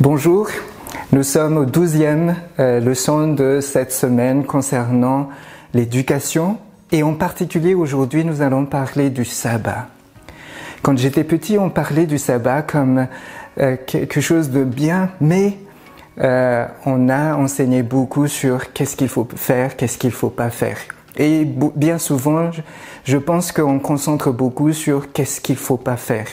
Bonjour, nous sommes au 12e leçon de cette semaine concernant l'éducation et en particulier aujourd'hui nous allons parler du sabbat. Quand j'étais petit on parlait du sabbat comme quelque chose de bien mais on a enseigné beaucoup sur qu'est-ce qu'il faut faire, qu'est-ce qu'il ne faut pas faire. Et bien souvent je pense qu'on concentre beaucoup sur qu'est-ce qu'il ne faut pas faire.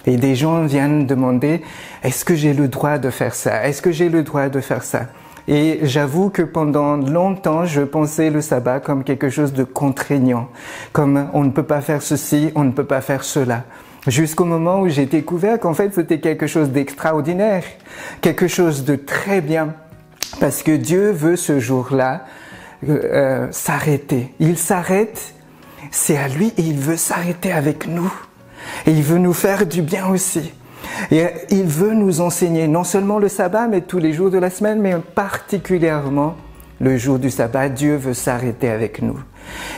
Et des gens viennent demander « Est-ce que j'ai le droit de faire ça? Est-ce que j'ai le droit de faire ça ?» Et j'avoue que pendant longtemps, je pensais le sabbat comme quelque chose de contraignant, comme on ne peut pas faire ceci, on ne peut pas faire cela. Jusqu'au moment où j'ai découvert qu'en fait c'était quelque chose d'extraordinaire, quelque chose de très bien, parce que Dieu veut ce jour-là s'arrêter. Il s'arrête, c'est à lui et il veut s'arrêter avec nous. Et il veut nous faire du bien aussi. Et il veut nous enseigner non seulement le sabbat, mais tous les jours de la semaine, mais particulièrement le jour du sabbat. Dieu veut s'arrêter avec nous.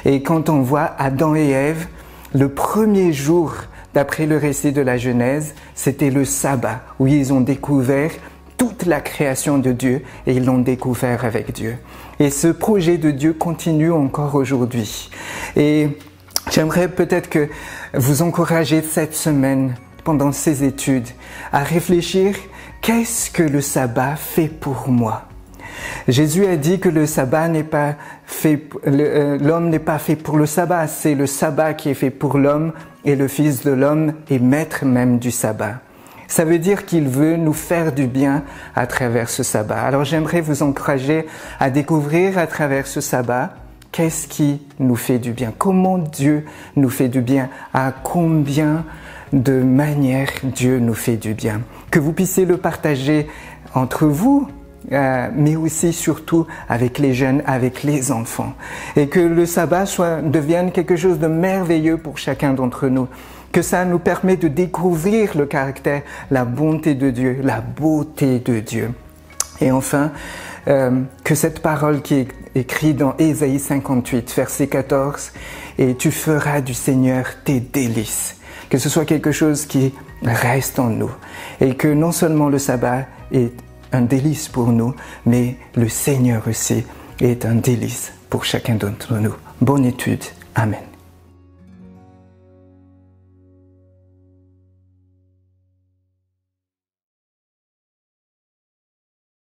Et quand on voit Adam et Ève, le premier jour, d'après le récit de la Genèse, c'était le sabbat, où ils ont découvert toute la création de Dieu et ils l'ont découvert avec Dieu. Et ce projet de Dieu continue encore aujourd'hui. Et j'aimerais peut-être que vous encourager cette semaine, pendant ces études, à réfléchir qu'est-ce que le sabbat fait pour moi. Jésus a dit que le sabbat n'est pas fait, l'homme n'est pas fait pour le sabbat, c'est le sabbat qui est fait pour l'homme et le Fils de l'homme est maître même du sabbat. Ça veut dire qu'il veut nous faire du bien à travers ce sabbat. Alors j'aimerais vous encourager à découvrir à travers ce sabbat qu'est-ce qui nous fait du bien? Comment Dieu nous fait du bien? À combien de manières Dieu nous fait du bien? Que vous puissiez le partager entre vous, mais aussi surtout avec les jeunes, avec les enfants. Et que le sabbat devienne quelque chose de merveilleux pour chacun d'entre nous. Que ça nous permet de découvrir le caractère, la bonté de Dieu, la beauté de Dieu. Et enfin, que cette parole qui est écrite dans Ésaïe 58, verset 14, « Et tu feras du Seigneur tes délices », que ce soit quelque chose qui reste en nous. Et que non seulement le sabbat est un délice pour nous, mais le Seigneur aussi est un délice pour chacun d'entre nous. Bonne étude. Amen.